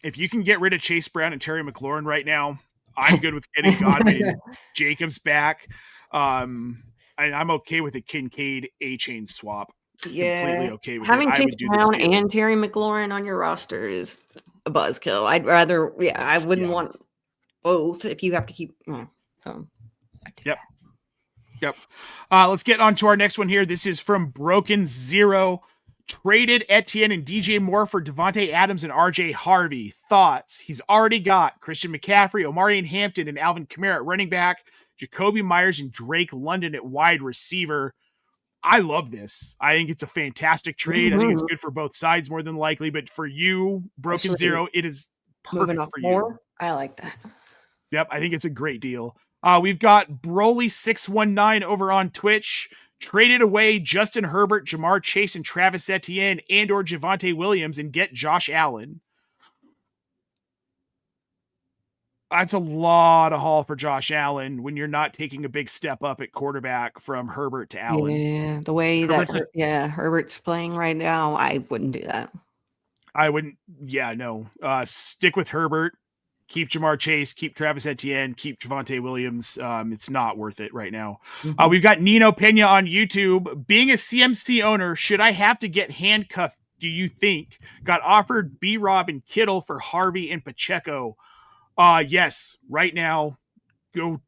If you can get rid of Chase Brown and Terry McLaurin right now, I'm good with getting Godwin and Jacobs back. I'm okay with a Kincaid Achane swap. Completely okay with having it. Chase Brown and Terry McLaurin on your roster is a buzzkill. I'd rather, I wouldn't want both if you have to keep. So, yep. Yep. Let's get on to our next one here. This is from Broken Zero. Traded Etienne and DJ Moore for Devontae Adams and RJ Harvey. Thoughts? He's already got Christian McCaffrey, Omarion Hampton, and Alvin Kamara at running back, Jacoby Myers and Drake London at wide receiver. I love this. I think it's a fantastic trade. I think it's good for both sides more than likely, but for you, Broken Zero, it is perfect for you. More, I like that. Yep, I think it's a great deal. We've got Broly619 over on Twitch. Traded away Justin Herbert, Jamar Chase, and Travis Etienne and or Javonte Williams and get Josh Allen. That's a lot of haul for Josh Allen when you're not taking a big step up at quarterback from Herbert to Allen. Yeah, the way Herbert's playing right now, I wouldn't do that. I wouldn't. Yeah, no. Stick with Herbert. Keep Jamar Chase, keep Travis Etienne, keep Javonte Williams. It's not worth it right now. We've got Nino Pena on YouTube. Being a CMC owner, should I have to get handcuffed, do you think? Got offered B-Rob and Kittle for Harvey and Pacheco. Yes, right now. Go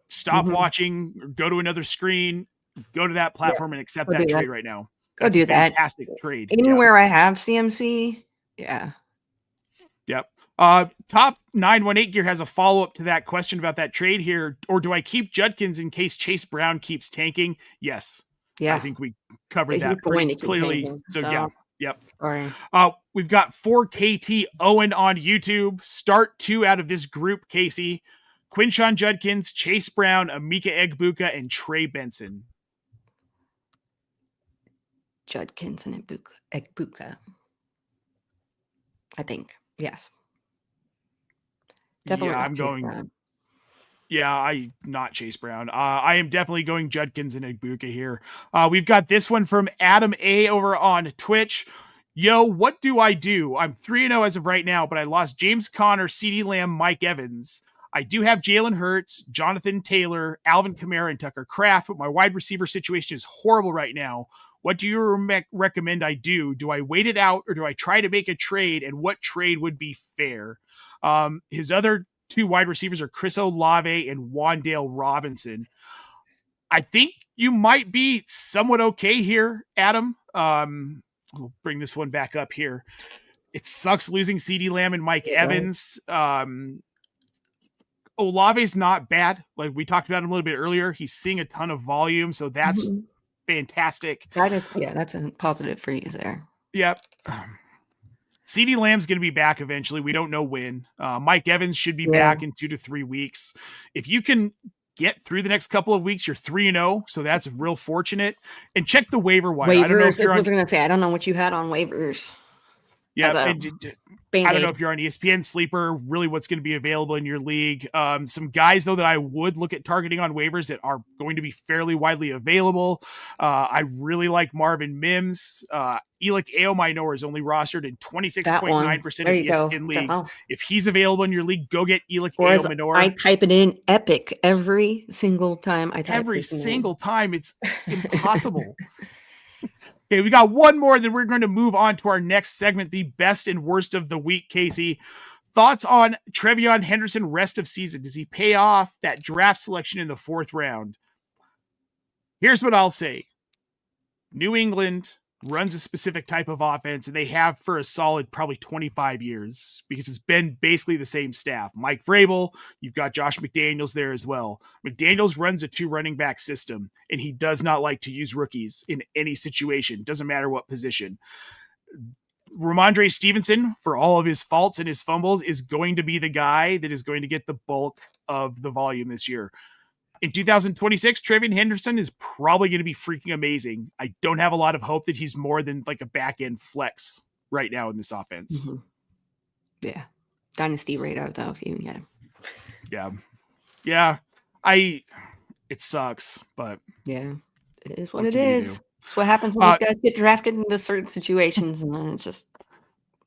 stop watching, go to another screen, go to that platform and accept that trade right now. Go do that. Fantastic trade. Anywhere I have CMC, yeah. Yep. Top 918 Gear has a follow-up to that question about that trade here. Or do I keep Judkins in case Chase Brown keeps tanking? Yes. Yeah. I think we covered that pretty clearly. Tanking, so yeah. Yep. Sorry. We've got 4KT Owen on YouTube. Start 2 out of this group, Kacey. Quinshon Judkins, Chase Brown, Emeka Egbuka, and Trey Benson. Judkins and Egbuka. I think. Yes. Definitely. Yeah, I'm going. Brown. Yeah, I not Chase Brown. I am definitely going Judkins and Egbuka here. We've got this one from Adam A over on Twitch. Yo, what do I do? I'm 3-0 as of right now, but I lost James Conner, CeeDee Lamb, Mike Evans. I do have Jalen Hurts, Jonathan Taylor, Alvin Kamara, and Tucker Kraft, but my wide receiver situation is horrible right now. What do you recommend I do? Do I wait it out or do I try to make a trade? And what trade would be fair? His other 2 wide receivers are Chris Olave and Wan'Dale Robinson. I think you might be somewhat okay here, Adam. We'll bring this one back up here. It sucks losing CeeDee Lamb and Mike Evans. Olave's not bad. Like we talked about him a little bit earlier. He's seeing a ton of volume, so that's fantastic. That's a positive for you there. Yep. CeeDee Lamb's going to be back eventually. We don't know when. Mike Evans should be back in 2 to 3 weeks. If you can get through the next couple of weeks, you're 3-0, so that's real fortunate. And check the waiver wire. I don't know if you're I was going to say, I don't know what you had on waivers. Yeah, I don't know if you're on ESPN Sleeper, really what's going to be available in your league. Some guys, though, that I would look at targeting on waivers that are going to be fairly widely available. I really like Marvin Mims. Elic Aominor is only rostered in 26.9% of ESPN leagues. If he's available in your league, go get Elic Aominor. I type it in Epic every single time I type it in. Every single time. It's impossible. Okay, we got one more, then we're going to move on to our next segment, the best and worst of the week, Kacey. Thoughts on Trevion Henderson rest of season? Does he pay off that draft selection in the 4th round? Here's what I'll say. New England runs a specific type of offense, and they have for a solid probably 25 years because it's been basically the same staff. Mike Vrabel, you've got Josh McDaniels there as well. McDaniels runs a 2 running back system, and he does not like to use rookies in any situation. Doesn't matter what position. Ramondre Stevenson, for all of his faults and his fumbles, is going to be the guy that is going to get the bulk of the volume this year. In 2026, Trevion Henderson is probably going to be freaking amazing. I don't have a lot of hope that he's more than like a back-end flex right now in this offense. Yeah. Dynasty radar, though, if you can get him. Yeah. It sucks, but... Yeah, it is what it is. It's what happens when these guys get drafted into certain situations, and then it's just...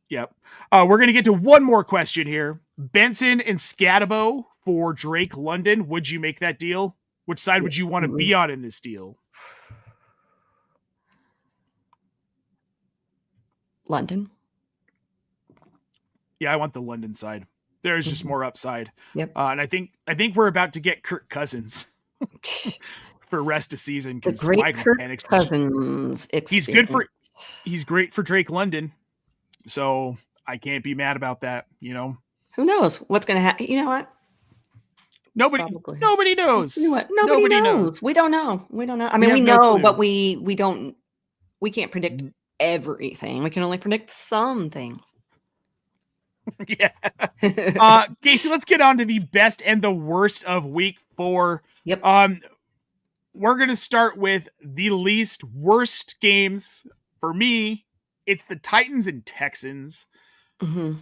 Yep. We're going to get to one more question here. Benson and Scatabo for Drake London. Would you make that deal? Which side would you want to be on in this deal? London. Yeah, I want the London side. There's just more upside. Yep. And I think we're about to get Kirk Cousins for rest of season The because great Michael Kirk Penix, Cousins experience. he's great for Drake London. So I can't be mad about that, you know. Who knows what's going to happen? You know what? Nobody knows. You know what? Nobody knows. We don't know. I mean, we know, but we don't. We can't predict everything. We can only predict some things. Yeah. Kacey, let's get on to the best and the worst of week 4. Yep. We're going to start with the least worst games. For me, it's the Titans and Texans. Mm-hmm.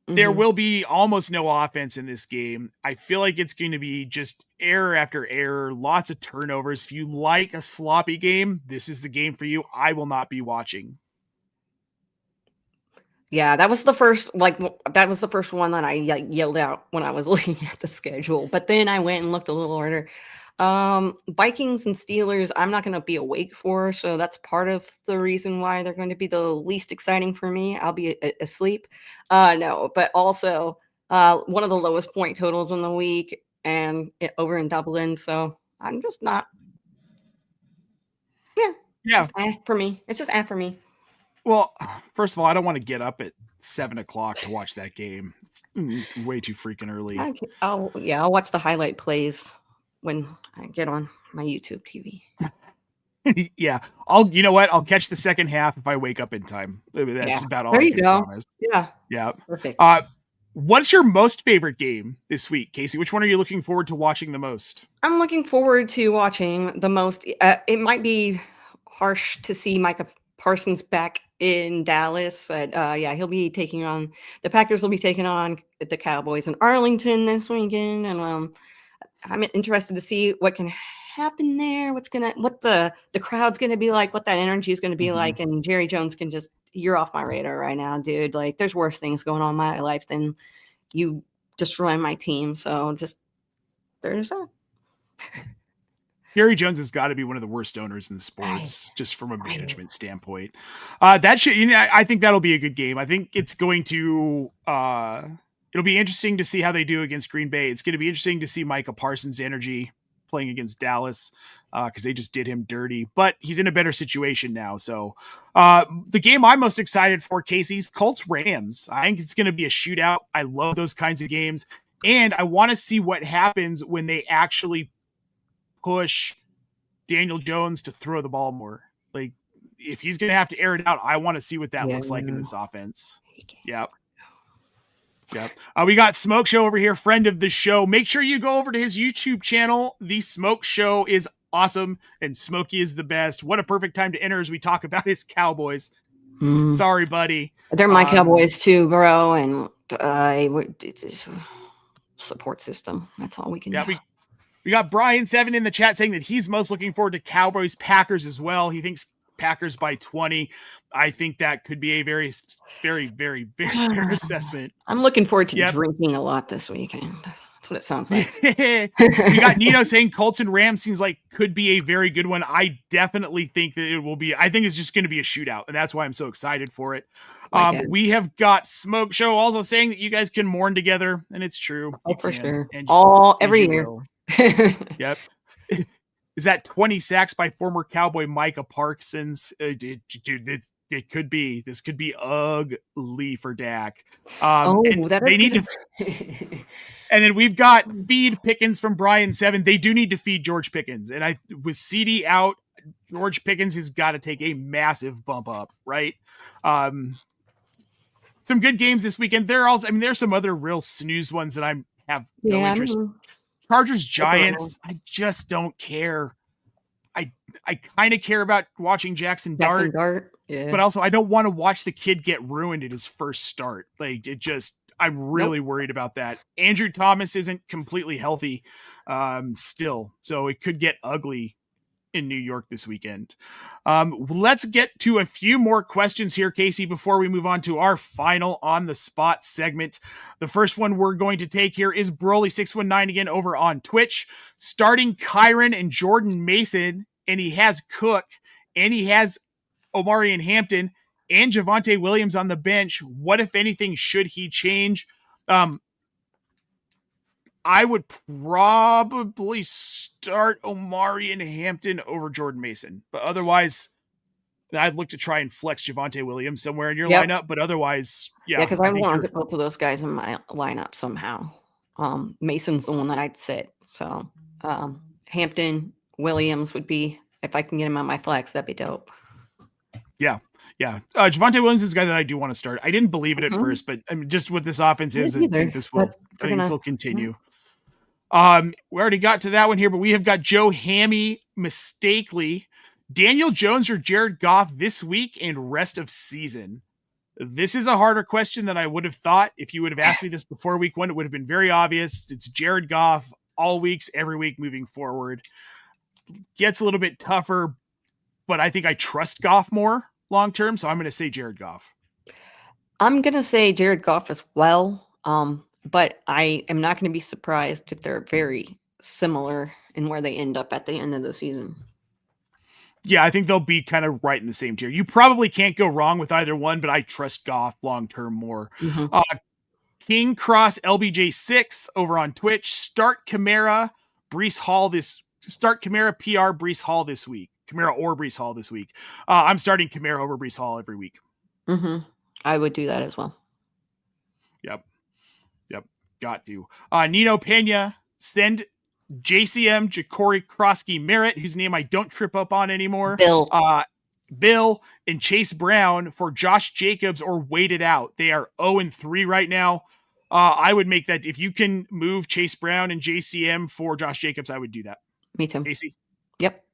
There will be almost no offense in this game. I feel like it's going to be just error after error, lots of turnovers. If you like a sloppy game, this is the game for you. I will not be watching. Yeah, that was the first one that I yelled out when I was looking at the schedule. But then I went and looked a little harder. Vikings and Steelers, I'm not going to be awake for, so that's part of the reason why they're going to be the least exciting for me. I'll be asleep. No, but also one of the lowest point totals in the week and over in Dublin, so I'm just not. Yeah. For me. It's just for me. Well, first of all, I don't want to get up at 7:00 to watch that game. It's way too freaking early. I'll watch the highlight plays when I get on my YouTube TV. Yeah, I'll catch the second half if I wake up in time. That's about all I can promise. Yeah. Perfect. What's your most favorite game this week, Kacey? Which one are you looking forward to watching the most? I'm looking forward to watching the most. It might be harsh to see Micah Parsons back in Dallas, but he'll be taking on the Packers. Will be taking on the Cowboys in Arlington this weekend, and I'm interested to see what can happen there. What the crowd's gonna be like, what that energy is gonna be like, and Jerry Jones can just, you're off my radar right now, dude. Like, there's worse things going on in my life than you destroying my team. So just there's that. Jerry Jones has got to be one of the worst owners in sports, just from a management standpoint. I think that'll be a good game. I think it's going to, it'll be interesting to see how they do against Green Bay. It's going to be interesting to see Micah Parsons' energy playing against Dallas, because they just did him dirty, but he's in a better situation now. So the game I'm most excited for, Casey's Colts Rams. I think it's going to be a shootout. I love those kinds of games. And I want to see what happens when they actually push Daniel Jones to throw the ball more. Like, if he's going to have to air it out, I want to see what that looks like in this offense. Yep. We got Smoke Show over here, friend of the show. Make sure you go over to his YouTube channel. The Smoke Show is awesome, and Smokey is the best. What a perfect time to enter as we talk about his Cowboys. Sorry, buddy. They're my Cowboys too, bro, and support system. That's all we can do. We got Brian 7 in the chat saying that he's most looking forward to Cowboys Packers as well. He thinks Packers by 20. I think that could be a very, very, very, very fair assessment. I'm looking forward to drinking a lot this weekend. That's what it sounds like. We got Nino saying Colts and Rams seems like could be a very good one. I definitely think that it will be. I think it's just going to be a shootout, and that's why I'm so excited for it. We have got Smoke Show also saying that you guys can mourn together, and it's true. Oh, for sure. Every year. Yep. Is that 20 sacks by former Cowboy Micah Parsons? Dude, it could be. This could be ugly for Dak. And then we've got feed Pickens from Brian 7. They do need to feed George Pickens, and with CD out, George Pickens has got to take a massive bump up, right? Some good games this weekend. There's some other real snooze ones that I have no interest. Chargers Giants, I just don't care. I kind of care about watching Jaxson Dart, but also I don't want to watch the kid get ruined at his first start. Like, I'm really worried about that. Andrew Thomas isn't completely healthy still, so it could get ugly in New York this weekend. Let's get to a few more questions here, Kacey, before we move on to our final on the spot segment. The first one we're going to take here is Broly619 again over on Twitch, starting Kyron and Jordan Mason, and he has Cook, and he has Omarion Hampton and Javonte Williams on the bench. What, if anything, should he change? I would probably start Omari and Hampton over Jordan Mason, but otherwise, I'd look to try and flex Javonte Williams somewhere in your Yep. lineup. But otherwise, Yeah, yeah, because I I think want to you're. get both of those guys in my lineup somehow. Mason's the one that I'd sit. So Hampton, Williams would be, if I can get him on my flex, that'd be dope. Yeah. Javonte Williams is a guy that I do want to start. I didn't believe it at first, but I mean, just what this offense is, I think this will continue. We already got to that one here, but we have got Joe Hammy mistakenly, Daniel Jones or Jared Goff this week and rest of season. This is a harder question than I would have thought. If you would have asked me this before week 1, it would have been very obvious. It's Jared Goff all weeks, every week moving forward. Gets a little bit tougher, but I think I trust Goff more long term, so I'm going to say Jared Goff. I'm going to say Jared Goff as well, but I am not going to be surprised if they're very similar in where they end up at the end of the season. Yeah, I think they'll be kind of right in the same tier. You probably can't go wrong with either one, but I trust Goff long term more. King Cross LBJ6 over on Twitch. Start Kamara PR Brees Hall this week. Kamara or Brees Hall this week. I'm starting Kamara over Brees Hall every week. I would do that as well. Yep. Got to. Nino Pena, send JCM Ja'Cory Krosky Merritt, whose name I don't trip up on anymore. Bill and Chase Brown for Josh Jacobs or wait it out. They are 0-3 right now. I would make that. If you can move Chase Brown and JCM for Josh Jacobs, I would do that. Me too. Kacey? Yep.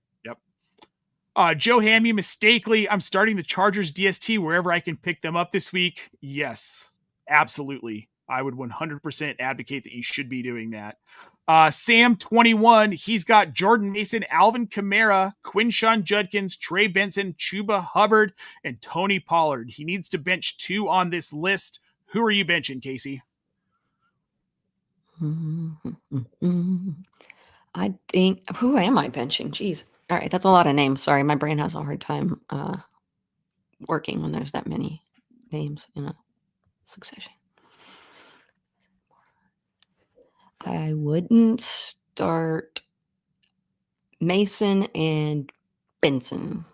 Joe Hammy, mistakenly, I'm starting the Chargers DST wherever I can pick them up this week. Yes, absolutely. I would 100% advocate that you should be doing that. Sam 21, he's got Jordan Mason, Alvin Kamara, Quinshon Judkins, Trey Benson, Chuba Hubbard, and Tony Pollard. He needs to bench 2 on this list. Who are you benching, Kacey? I think, who am I benching? Jeez. All right, that's a lot of names. Sorry, my brain has a hard time working when there's that many names in a succession. I wouldn't start Mason and Benson.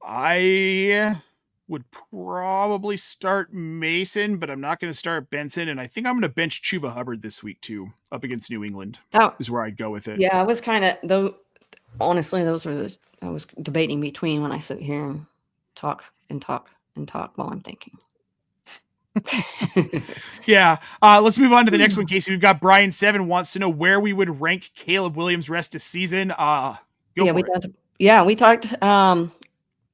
I would probably start Mason, but I'm not going to start Benson. And I think I'm going to bench Chuba Hubbard this week too, up against New England. That is where I'd go with it. Yeah, I was kind of, though. Honestly, those are I was debating between when I sit here and talk while I'm thinking. Yeah. Let's move on to the next one, Kacey. We've got Brian 7 wants to know where we would rank Caleb Williams rest of season. We talked.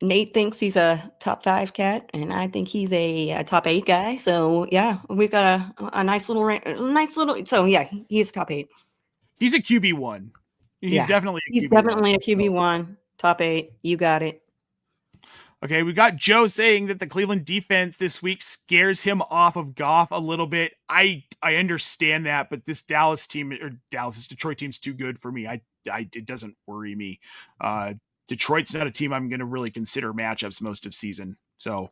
Nate thinks he's a top 5 cat, and I think he's a top 8 guy. So yeah, we've got a nice little rank, So yeah, he's top 8. He's a QB1. He's definitely a QB1, top 8. You got it. Okay, we got Joe saying that the Cleveland defense this week scares him off of Goff a little bit. I understand that, but this Detroit team's too good for me. It doesn't worry me. Detroit's not a team I'm going to really consider matchups most of season. So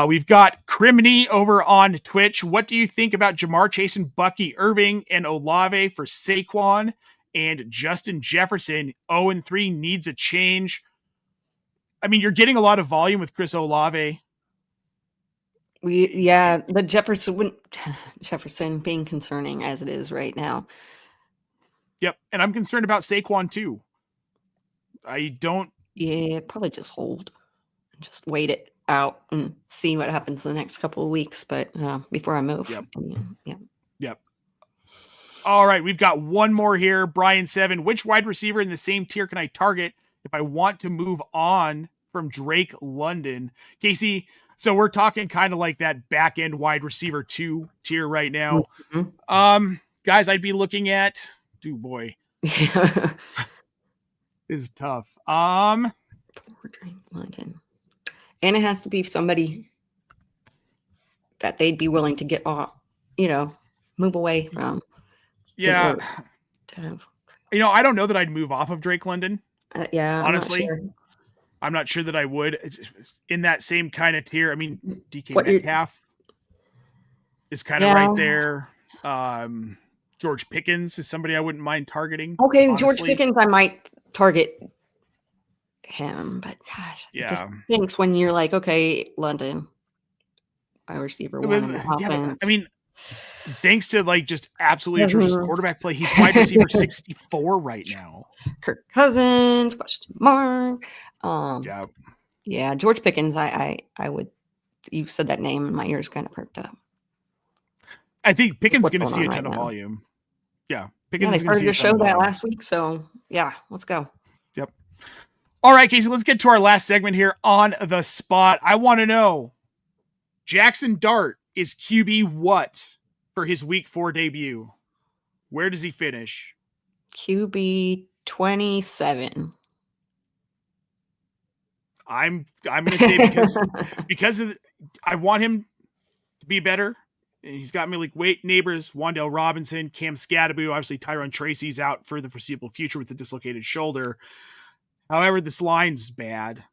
we've got Criminy over on Twitch. What do you think about Jamar Chase and Bucky Irving and Olave for Saquon and Justin Jefferson? 0-3 needs a change. I mean, you're getting a lot of volume with Chris Olave. The Jefferson being concerning as it is right now. Yep, and I'm concerned about Saquon too. Probably just hold. Just wait it out and see what happens the next couple of weeks, but before I move. Yep. All right, we've got one more here. Brian 7, which wide receiver in the same tier can I target if I want to move on from Drake London? Kacey, so we're talking kind of like that back end wide receiver 2 tier right now. Guys, I'd be looking at boy. Is tough. Drake London. And it has to be somebody that they'd be willing to get off, move away from. Yeah. I don't know that I'd move off of Drake London. Honestly, I'm not sure that I would. In that same kind of tier. I mean, DK Metcalf is kind of right there. George Pickens is somebody I wouldn't mind targeting. Okay, honestly. George Pickens, I might target him, but gosh, it just thinks when you're like, okay, London, wide receiver one in the offense. I mean, thanks to like just absolutely atrocious quarterback play, he's wide receiver 64 right now. Kirk Cousins, question mark. Yeah, George Pickens. I would. You said that name, and my ears kind of perked up. I think Pickens is going to see a ton of volume. Yeah, Pickens is going to see a ton of volume. They started to show that last week, so yeah, let's go. Yep. All right, Casey, let's get to our last segment here on the spot. I want to know, Jaxson Dart is QB what for his week 4 debut? Where does he finish? QB 27. I'm going to say because of I want him to be better. And he's got me like Wade Neighbors, Wan'Dale Robinson, Cam Scatterby. Obviously, Tyrone Tracy's out for the foreseeable future with the dislocated shoulder. However, this line's bad.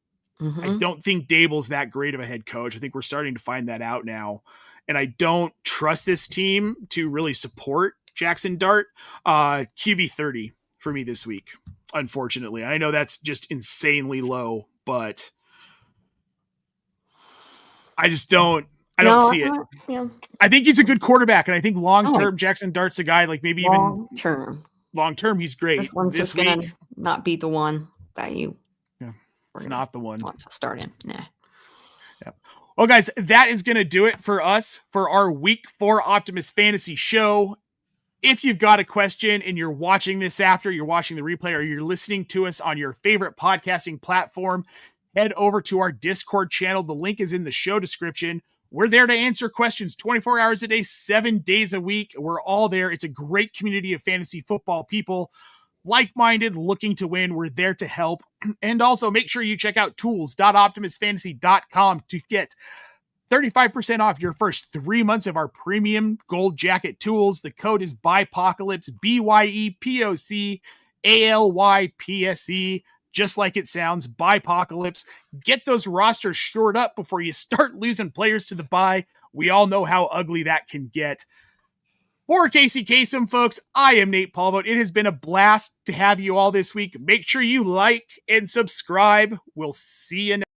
Mm-hmm. I don't think Dable's that great of a head coach. I think we're starting to find that out now. And I don't trust this team to really support Jaxson Dart. QB 30 for me this week, unfortunately. I know that's just insanely low, but I just don't. I don't see it. Yeah. I think he's a good quarterback, and I think long-term Jaxson Dart's a guy like maybe long-term he's great. This one's just going to not be the one that you it's not the one. Want to start in. Nah. Yeah. Well, guys, that is going to do it for us for our Week 4 Optimus Fantasy show. If you've got a question and you're watching this after, you're watching the replay, or you're listening to us on your favorite podcasting platform, head over to our Discord channel. The link is in the show description. We're there to answer questions 24 hours a day, 7 days a week. We're all there. It's a great community of fantasy football people, like-minded, looking to win. We're there to help. And also make sure you check out tools.optimusfantasy.com to get 35% off your first 3 months of our premium gold jacket tools. The code is BYPOCALYPSE, BYEPOCALYPSE. Just like it sounds, BYPOCALYPSE. Get those rosters shored up before you start losing players to the bye. We all know how ugly that can get. For Kacey Kasem, folks, I am Nate Polvogt. It has been a blast to have you all this week. Make sure you like and subscribe. We'll see you next